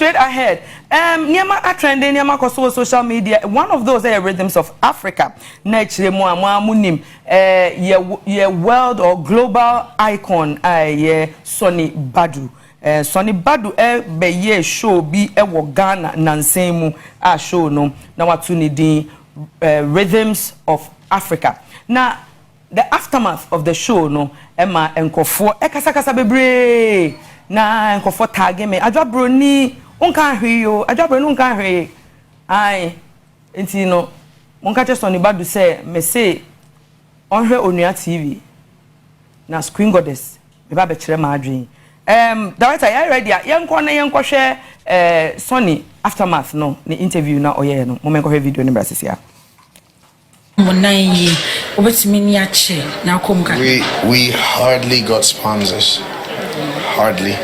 straight ahead. Niama a trending niama koso social media. One of those Rhythms of Africa. Naturally, mo munim ye world or global icon Sonny Badu. Sonny Badu be ye show bi wo Ghana nansemu a show no na watu ni din Rhythms of Africa. Now the aftermath of the show no Emma enkofo kasa bebre na enkofo tag me adwabro ni unka hwe adwabro ni unka hwe ai enti no monka che Sonny Badu say me say onhwe Onua TV na Screen Goddess me ba be kire ma adwen director you ready yenko na yenko hwe Sonny aftermath no ni interview na oye no momenko hwe video ni brasisia We hardly got sponsors. Hardly.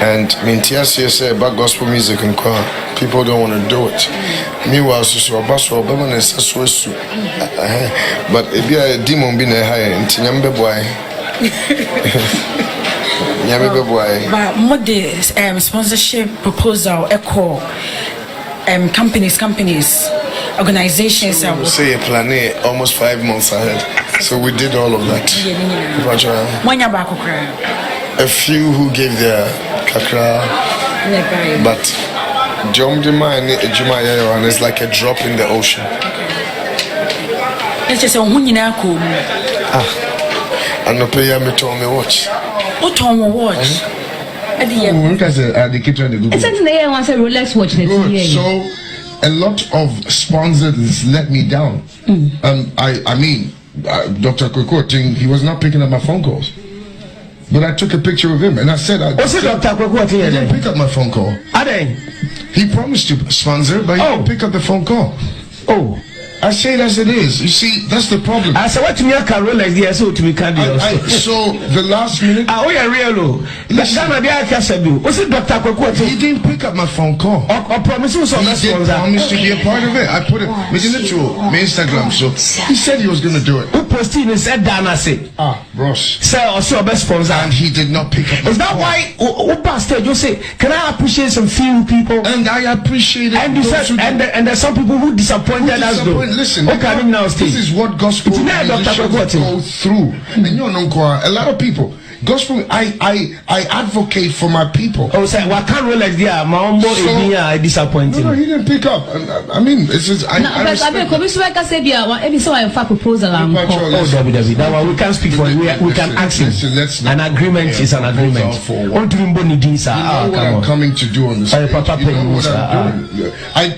And Mintias say about gospel music and choir. People don't want to do it. Meanwhile, but if you are a demon being a high and Tinyambe boy. But more the sponsorship proposal echo companies. Organizations so we say a plan almost 5 months ahead. So we did all of that. A few who gave their kakra, but it's like a drop in the ocean. It's just and no pay me to me watch. What on watch? Rolex watch. So a lot of sponsors let me down. I mean, Dr. Kwekwoti, he was not picking up my phone calls. But I took a picture of him and I said, Dr. Kwekwoti? He didn't pick up my phone call. He promised to sponsor, but he didn't pick up the phone call. Oh. I say it as it is. You see, that's the problem. I said, what to me, I can roll like this, so to me, can so the last minute. Oh, yeah, real. Was it Dr. Kwekwoti? He didn't pick up my phone call. I promise you so. He did promise to be a part of it. I put it my Instagram. So he said he was going to do it. Who posted and said, Dana say, Ross. Sir, also best sponsor. And he did not pick up my Is that call. why, Pastor, you say, can I appreciate some few people? And I appreciate it. And you said, and there's some people who disappointed us, though. Listen, okay, this is what gospel musicians go through. And you know, a lot of people. Gospel, I advocate for my people. Oh, say, well, I can't realize I disappointed. No, he didn't pick up. I mean, it's just I proposal. That one we can't speak for it. We can ask him. An agreement is an agreement. What I'm coming to do on this stage, you know what I'm doing.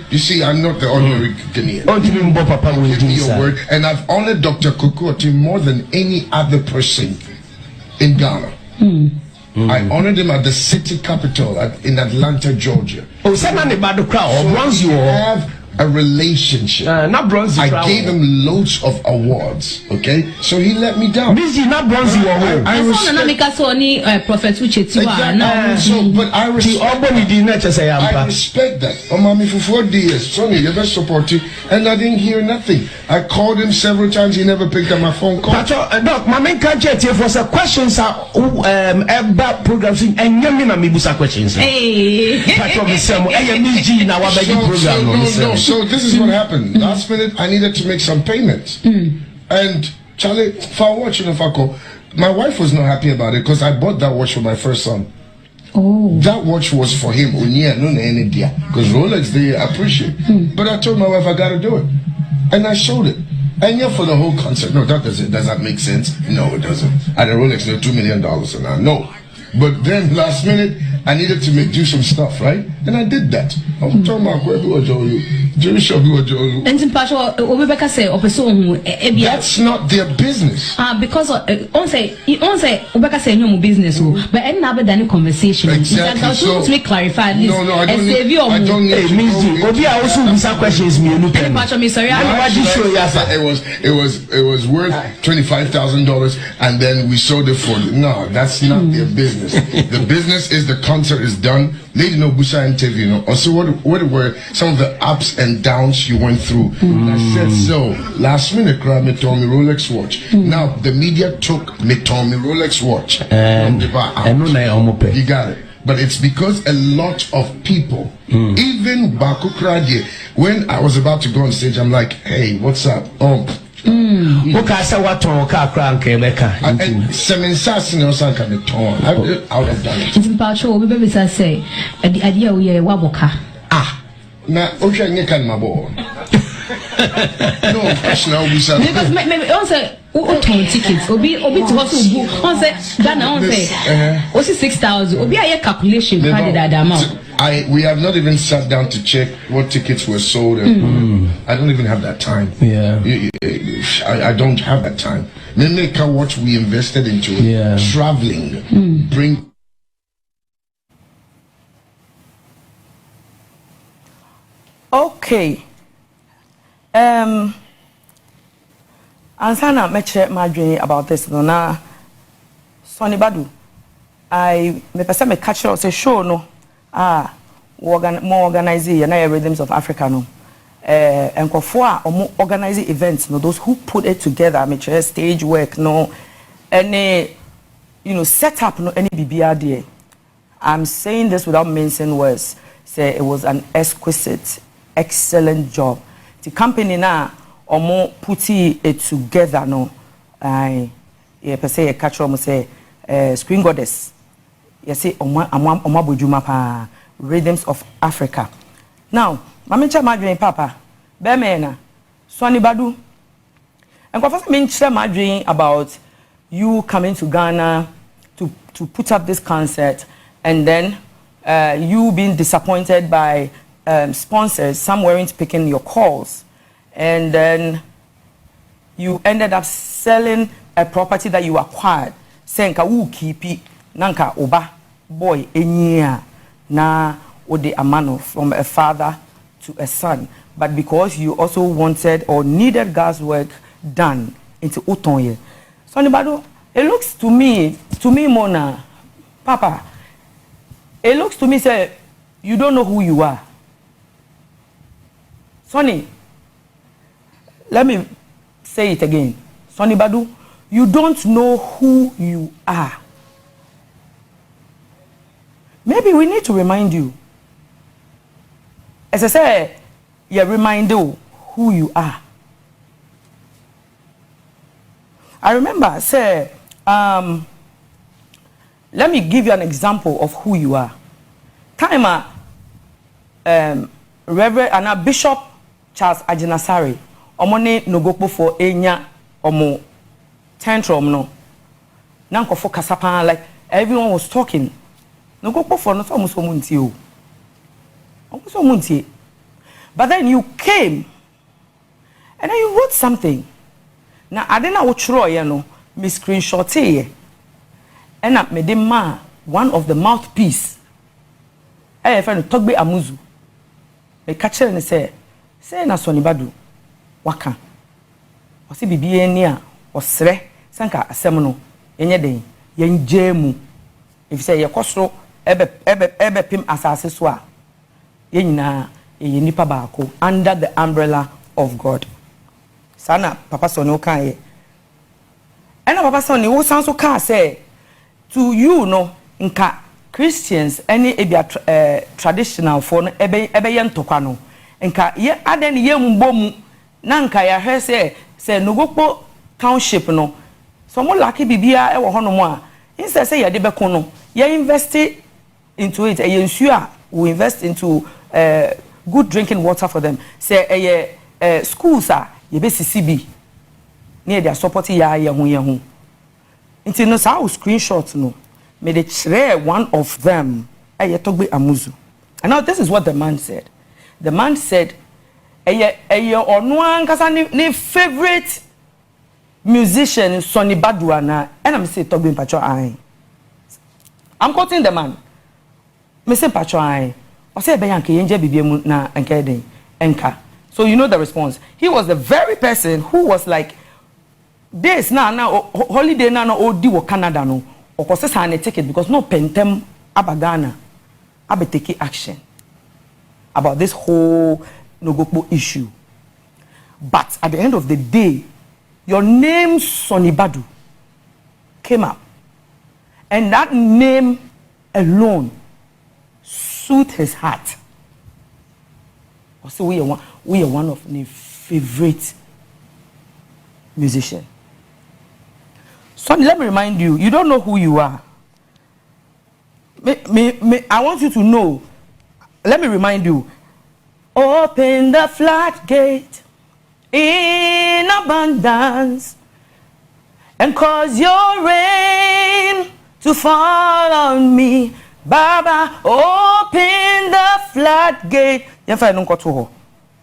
You see, I'm not the ordinary Ghanaian. Give me your word, and I've honored Dr. Kwekwoti more than any other person in Ghana. I honored him at the city capital in Atlanta, Georgia. Oh, someone about the crowd. Bronze you have a relationship. Not bronze. I gave him loads of awards. Okay, so he let me down. Busy, not bronze. I respect. So, but I respect that. Oh, mommy, for 4 years, Sonny, you best support you, and I didn't hear nothing. I called him several times. He never picked up my phone call. Doc, my main can't for some questions about programs and young questions. Hey, So this is what happened. Last minute, I needed to make some payments. And Charlie, for watching my wife was not happy about it because I bought that watch for my first son. Oh. That watch was for him. Because Rolex, they appreciate. But I told my wife I got to do it. And I showed it. And yeah, for the whole concert. No, does that make sense? No, it doesn't. At a Rolex, they're $2 million. And I know. But then last minute, I needed to do some stuff, right? And I did that. I'm talking about that's not their business. Because on say business, but any other than conversation. Exactly. So to clarify this. No, I don't need to questions. It was worth $25,000, and then we sold it for. No, that's not their business. The business is the concert is done. Lady no Busa interview. Also, what were some of the ups and downs you went through? And I said so. Last minute, me told me Rolex watch. Now the media took me told me Rolex watch. And you got it. But it's because a lot of people, even Baku Kradi, when I was about to go on stage, I'm like, hey, what's up? I would have done it. Now, Ocean, you can my boy. No, personal visa. Because maybe also tickets. Obi to also book. On say Ghana on say. What's 6,000? Obi a calculation for that amount. We have not even sat down to check what tickets were sold. And I don't even have that time. Yeah. I don't have that time. Then what we invested into traveling, bring. Okay. Ansana meche madwin about this no na Sonny Badu I me pese me catch up say show no more organize na Rhythms of Africa no enkofo a omo organize events no those who put it together meche stage work no any set up no any bibia there. I'm saying this without mincing words. Say it was an exquisite, excellent job. The company now omo putting it together no per se catch almost say Screen Goddess. You see oma bojuma pa Rhythms of Africa. Now, mamencha madwin papa be me na Sonny Badu. And first mencha madwin about you coming to Ghana to put up this concert and then you being disappointed by sponsors, some weren't picking your calls, and then you ended up selling a property that you acquired. Senka wu kipi nanka oba boy enyia na ode amano from a father to a son, but because you also wanted or needed God's work done into Utonye. Sonny Badu, it looks to me Mona, Papa, it looks to me say you don't know who you are. Sonny, let me say it again. Sonny Badu, you don't know who you are. Maybe we need to remind you. As I say, you remind you who you are. I remember, say, let me give you an example of who you are. Time, Reverend and Bishop Charles Ajinasari, omone nogokpo for enya omo tantrum no. Nanko for kasapa like everyone was talking. Nogokpo for not almost omunti o. Almost omunti. But then you came and then you wrote something. Now I didn't know what you know, me screenshot here. And I made ma one of the mouthpiece. Hey, friend, talk be amuzu. Me catch her and say na Sonny Badu waka. Wasi bibi eni a osre sanka asem no enye den yenje mu. If say ye kosoro ebe pim asase so a ye nyina ye nipa baako under the umbrella of God. Sana Papa Sonny o kan ye. And Papa Sonny wo san so kan say to you no nka Christians any traditional for no ebe ye ntokwa no nka ye aden ye mbom na nka ya hwe say Nogokpo township no so mo laki bibia e wo hono mo a instead say ye de beko no ye invest into it ye nsu a we invest into good drinking water for them say schools a ye be CCB near their support ya hu nti no sa o screenshot no me de share one of them Togbe Amuzu. And now this is what the man said. The man said Onua nkasa ni favorite musician Sonny Badu ana and I'm say Togbe Mpacho ai. I'm quoting the man. Me say Mpacho ai. O say be yanke yenje bibie mu na enka den enka. So you know the response. He was the very person who was like this na holiday na odi wo Canada no. Okose sa na ticket because no pentem abagana abe take action about this whole Nogokpo issue. But at the end of the day, your name Sonny Badu came up. And that name alone soothe his heart. So we are one of my favorite musicians. So let me remind you, you don't know who you are. I want you to know. Let me remind you. Open the floodgate in abundance and cause your rain to fall on me. Baba, open the floodgate.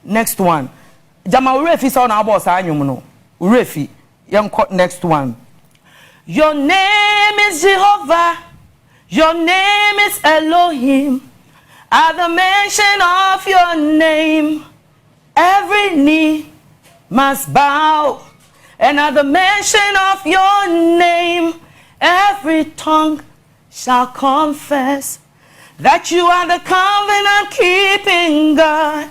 Next one. Jama urefi sa na abo sa anyum no. Urefi. Next one. Your name is Jehovah. Your name is Elohim. At the mention of your name, every knee must bow. And at the mention of your name, every tongue shall confess that you are the covenant-keeping God.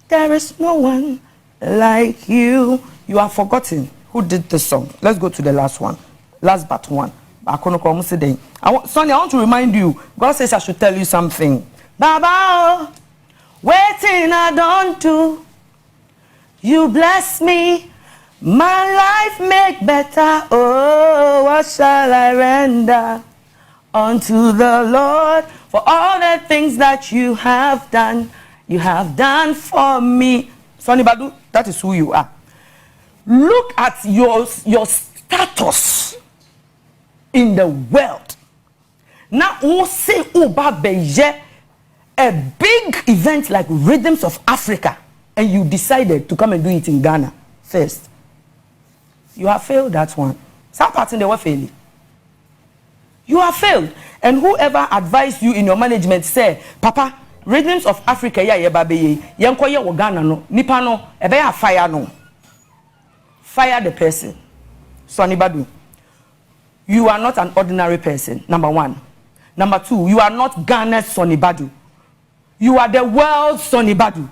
There is no one like you. You are forgotten. Who did this song? Let's go to the last one. Last but one. Sonia, I want to remind you, God says I should tell you something. Baba, waiting I don't do. You bless me, my life make better. Oh, what shall I render unto the Lord for all the things that you have done? You have done for me. Sonny Badu, that is who you are. Look at your status in the world. Now, we say a big event like Rhythms of Africa, and you decided to come and do it in Ghana first. You have failed that one. Some parts in the were failing. You have failed. And whoever advised you in your management say, Papa, Rhythms of Africa, Ghana no, Nipa no, ebe fire no. Fire the person. Sonny Badu. You are not an ordinary person, number one. Number two, you are not Ghana's Sonny Badu. You are the world's Sonny Badu.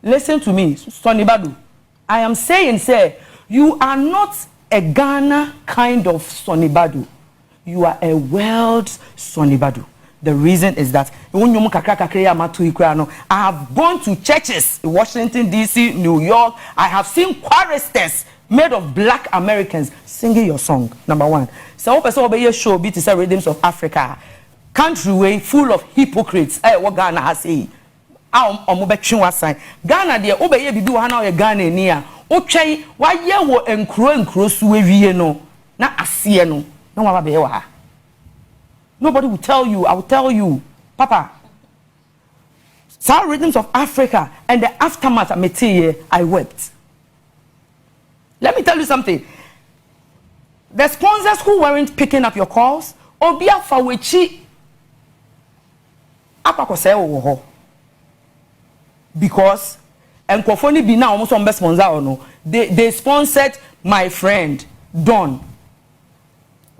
Listen to me, Sonny Badu. I am saying, you are not a Ghana kind of Sonny Badu. You are a world's Sonny Badu. The reason is that I have gone to churches in Washington, D.C., New York. I have seen choristers made of black Americans singing your song, number one. So, I show be to say Rhythms of Africa. Country way full of hypocrites. What Ghana has said. Ghana, dear, obey you do Hana Ghana near. Okay, why ye were encro suwe no? Na asieno. No one be. Nobody will tell you. I will tell you, Papa. Some Rhythms of Africa and the aftermath of I wept. Let me tell you something. The sponsors who weren't picking up your calls, Obia Fawechi, Apakose WOHO. Because, and Kofoni Bina almost on best sponsor or no, they sponsored my friend, Don.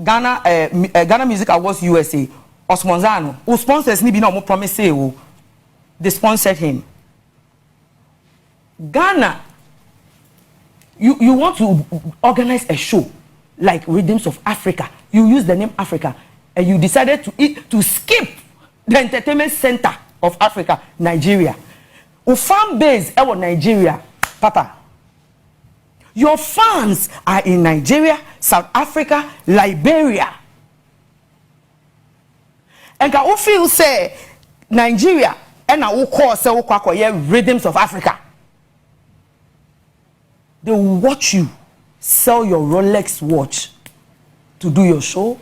Ghana Music Awards USA, or Sponzano, who sponsors ni Bina almost promise say, they sponsored him. Ghana, you want to organize a show like Rhythms of Africa. You use the name Africa, and you decided to skip the entertainment center of Africa, Nigeria. Your fan base is Nigeria, Papa. Your fans are in Nigeria, South Africa, Liberia. And I feel say Nigeria, and I will call Rhythms of Africa. They will watch you sell your Rolex watch to do your show.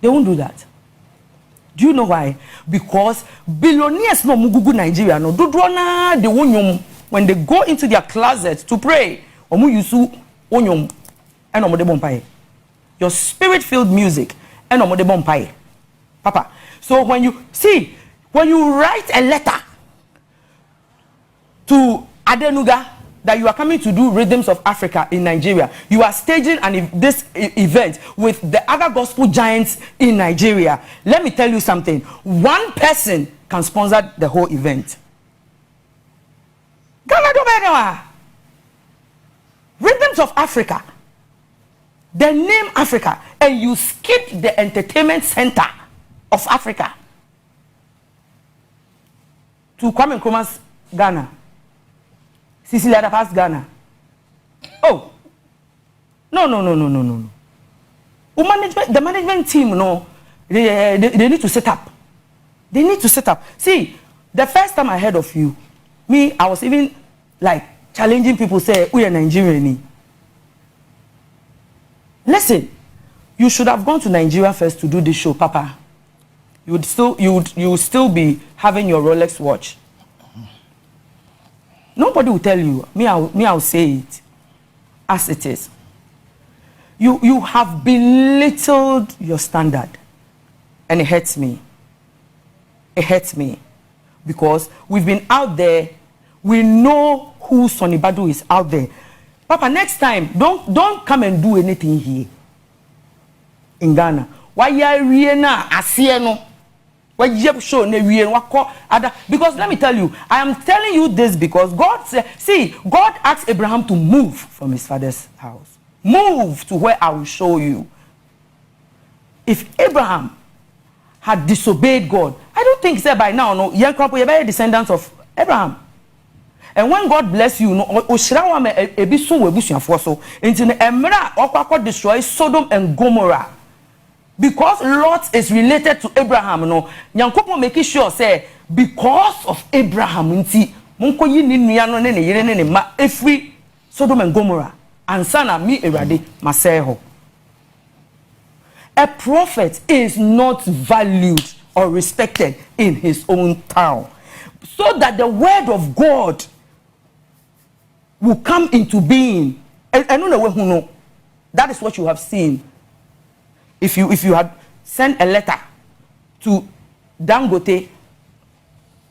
They won't do that. Do you know why? Because billionaires no mugugu Nigeria no do na the wonyom when they go into their closet to pray. Omu yusu wonyom and omode bompaye. Your spirit-filled music and omode bompaye. Papa. So when you write a letter to Adenuga that you are coming to do Rhythms of Africa in Nigeria, you are staging this event with the other gospel giants in Nigeria. Let me tell you something. One person can sponsor the whole event. Rhythms of Africa, the name Africa, and you skip the entertainment center of Africa to Kwame Nkrumah's Ghana. Cecilia Dapa's Ghana. Oh. No. The management team, no, they need to set up. They need to set up. See, the first time I heard of you, I was even like challenging people, say, we are Nigerian. Listen, you should have gone to Nigeria first to do this show, Papa. You would still be having your Rolex watch. Nobody will tell you. I'll say it as it is. You have belittled your standard, and it hurts me. It hurts me because we've been out there. We know who Sonny Badu is out there. Papa, next time, don't come and do anything here in Ghana. Why you na asieno? Why you show ne because let me tell you, I am telling you this because God said, see, God asked Abraham to move from his father's house. Move to where I will show you. If Abraham had disobeyed God, I don't think say by now, no, young couple, you're very descendants of Abraham. And when God bless you, no, Oshirawa me ebiso webusu afoso. Into the emra okwakọ destroy Sodom and Gomorrah. Because Lot is related to Abraham, no, Nyankopon make sure say because of Abraham, nti monko yi ni nua no ne ne yire ne ne ma efri Sodom and Gomorrah. Ansana mi erade maseho. A prophet is not valued or respected in his own town. So that the word of God will come into being. I don't know who know. That is what you have seen. If you had sent a letter to Dangote,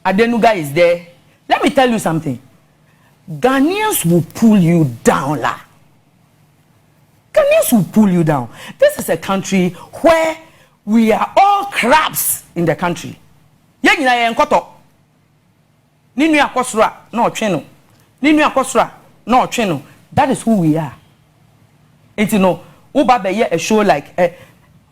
Adenuga is there. Let me tell you something. Ghanaians will pull you down, la. Ghanaians will pull you down. This is a country where we are all crabs in the country. Yengina yenkoto. Ninu akosra no tweno. Ninu akosra no tweno. That is who we are. And you know, uba be a show like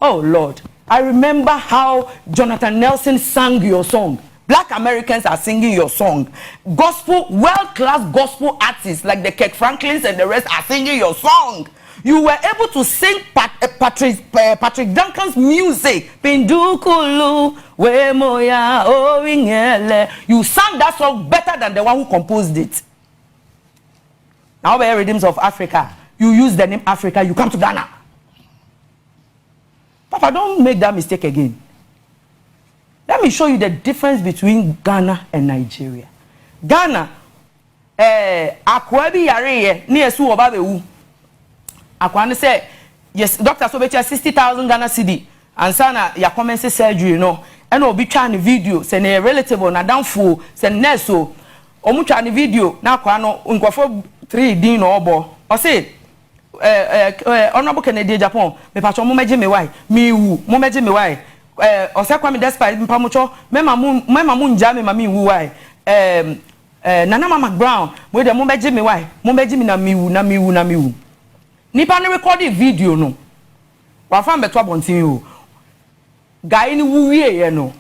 oh Lord, I remember how Jonathan Nelson sang your song. Black Americans are singing your song. Gospel, world-class gospel artists like the Kirk Franklins and the rest are singing your song. You were able to sing Patrick Duncan's music. Pindukulu, we moya, oh ingele. You sang that song better than the one who composed it. Now we are Rhythms of Africa. You use the name Africa, you come to Ghana. Papa, don't make that mistake again. Let me show you the difference between Ghana and Nigeria. Ghana, akwabi yare ni esu obabewu. Akwani say, yes, Dr. Sobecha 60,000 Ghana cedi. And sana ya commence surgery, no. And obi try video, send a relative na downfall, send neso. Omu try video, na kwano unkofo 3 din obo. O say, honorable Kennedy Japan, me pacho mo meje me why, me wu, mo meje me why. Ose kwa mi despite mpamucho, mema mu njame mami wu why. Nana Mama Brown, we de mo meje me why, mo meje me na mi wu. Nipa ne recorded video no. Wa fa beto abontin o. Guy ni wuwie ye no.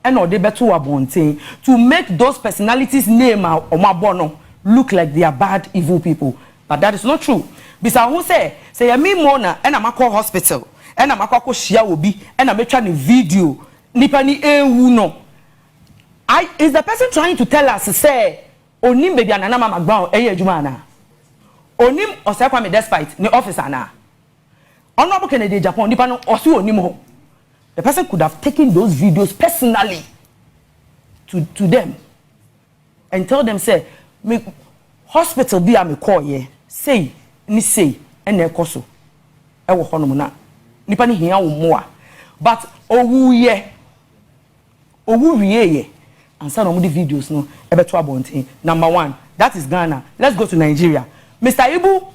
E no de beto abontin to make those personalities name omabo no look like they are bad evil people. But that is not true. Bisa who say ya me mona e na makọ hospital. E na makọ shia obi e na metwa ne video. Nipa ni ewu no. Is the person trying to tell us say onim baby Nana Mama Brown eye adwuma na? Onim osekwa me despite the officer na. Honorable Kennedy Japan nipa no osi onim ho. The person could have taken those videos personally to them and tell them say me hospital bi am call ye say ni say ene ekoso e wo hono na nipa ni hia wo mo but owu wiye ye and some of the videos no e beto abontin. Number 1, that is Ghana. Let's go to Nigeria. Mr. Ibu,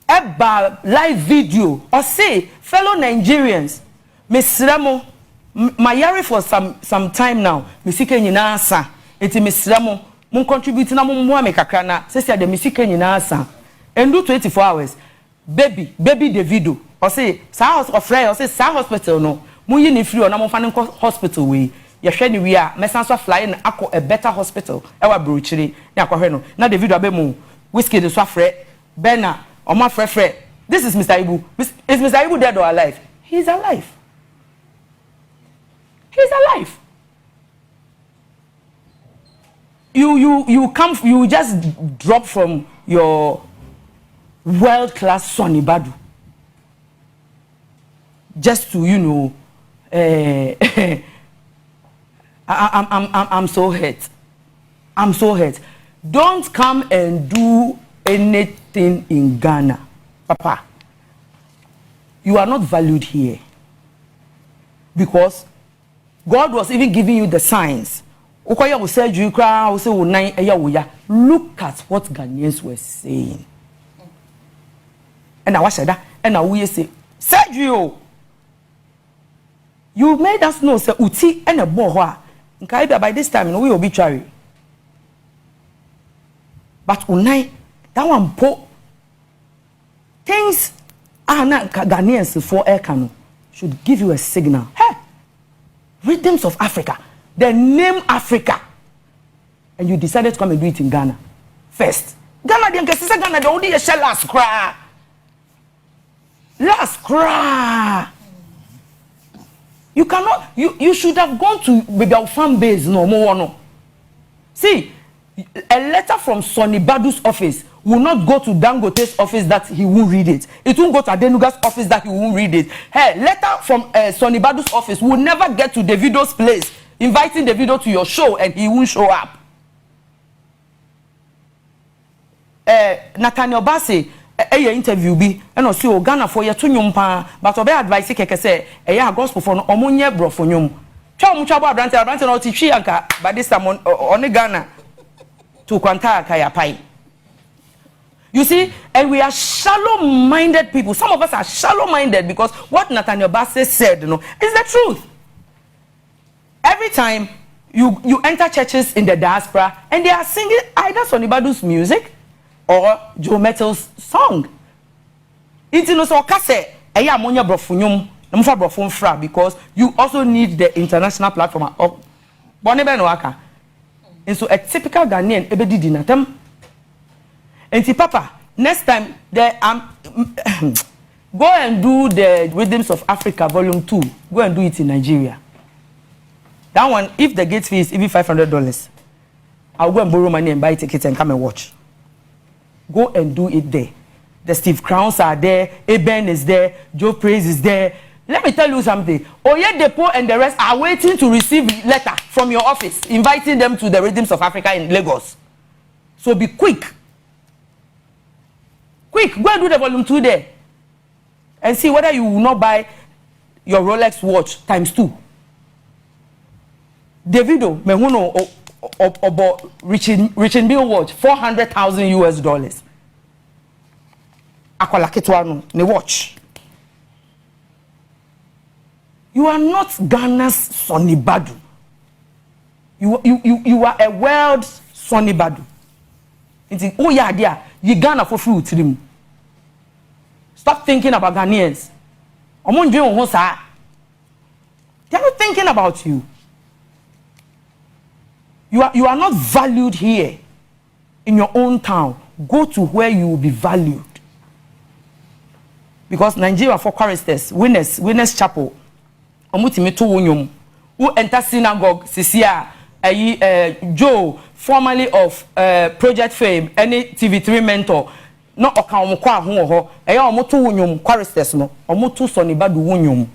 eba live video or say fellow Nigerians, Miss Ramo, my for some time now, Missika nyina asa. Eti Miss Ramo, mun contribute na mun mo me kakra na, say the Missika nyina asa. And do 24 hours. Baby Davido, or say sa house of Frey, or say sa hospital no. Muyi ni free or na mo fa hospital we. Ye hwe ni we a mesanso fly na akọ a better hospital. Ewa brochiri na akọ hwe no. Na David abemu whiskey de so afre Bena Oma frefre. This is Mr. Ibu. Is Mr. Ibu dead or alive? He's alive. He's alive. You just drop from your world-class Sonny Badu just to, you know, I'm so hurt. I'm so hurt. Don't come and do anything in Ghana, Papa. You are not valued here because God was even giving you the signs. Look at what Ghanaians were saying. And I was that, and now we say, Sergio, you made us know, say, Uti and a boha. By this time, we obituary. But Unai, that one po things are not Ghanaians for air canoe should give you a signal. Hey, Rhythms of Africa. The name Africa, and you decided to come and do it in Ghana first. Ghana, the only shell last cry. Last cry. You cannot. You should have gone to with your fan base. No more. No. See, a letter from Sonny Badu's office will not go to Dangote's office that he won't read it. It won't go to Adenuga's office that he won't read it. Hey, letter from Sonny Badu's office will never get to Davido's place, inviting Davido to your show and he won't show up. Nathaniel Bassey, interview bi, and also Ghana for your tunyumpa, but obey advice keke say, gospel for no omunye bro for nyum. Chow muchabo Brante no tichi anka, but this time on Ghana to kwanta kaya pai. You see, and we are shallow-minded people. Some of us are shallow-minded because what Nathaniel Bassey said, is the truth. Every time you enter churches in the diaspora and they are singing either Sonny Badu's music or Joe Metal's song. Because you also need the international platform. And so a typical Ghanaian ebedi dinatem. And see, Papa, next time go and do the Rhythms of Africa Volume 2. Go and do it in Nigeria. That one, if the gate fee is even $500, I'll go and borrow money and buy tickets and come and watch. Go and do it there. The Steve Crowns are there, Eben is there, Joe Praise is there. Let me tell you something. Oye Depo and the rest are waiting to receive a letter from your office, inviting them to the Rhythms of Africa in Lagos. So be quick. Quick, go and do the Volume 2 there. And see whether you will not buy your Rolex watch ×2. Davido, mehuno obo Richard Bill watch $400,000. Akola ketwanu ne watch. You are not Ghana's Sonny Badu. You are a world Sonny Badu. Oh yeah, dear, you Ghana for free to them. Stop thinking about Ghanaians. They're not thinking about you. You are not valued here in your own town. Go to where you will be valued. Because Nigeria for choristers, Winners Chapel, who enter synagogue, Sisia, Joe, formerly of Project Fame, any TV3 mentor, no okamukwa ho, omoto wunyum choristers no, omoto Sonny Badu wunyum.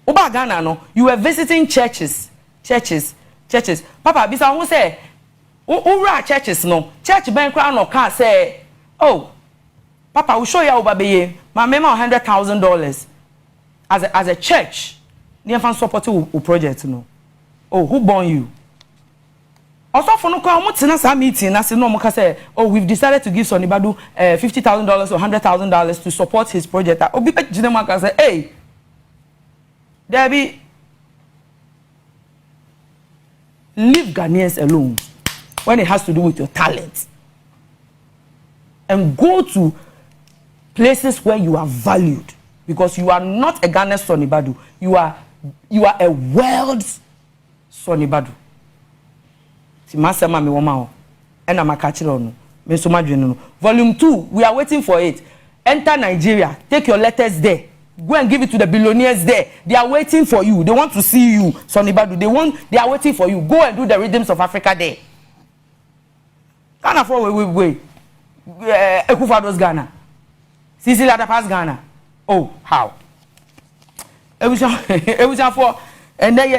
Oba Ghana no, you were visiting churches. Papa, bisa who say, ura churches no, church bank no can say, oh, Papa, we show you over be my memo $100,000 as a church. Near fan support a project no. Oh, who born you? Also for no meeting, I said no say, oh, we've decided to give Sonny Badu $50,000 or $100,000 to support his project. Obi Jinema can say, hey, Debbie, leave Ghanaians alone when it has to do with your talent. And go to places where you are valued. because you are not a Ghana Sonny Badu. You are a world's Sonny Badu. Si masema mi woma ho. Ena makachire onu. Me so madwene no. Volume 2, we are waiting for it. Enter Nigeria. Take your letters there. Go and give it to the billionaires there. They are waiting for you. They want to see you, Sonny Badu. They are waiting for you. Go and do the Rhythms of Africa there. Ghana for wait. Ekufado's Ghana. Sisi Ladapa's Ghana. Oh, how? It was for and then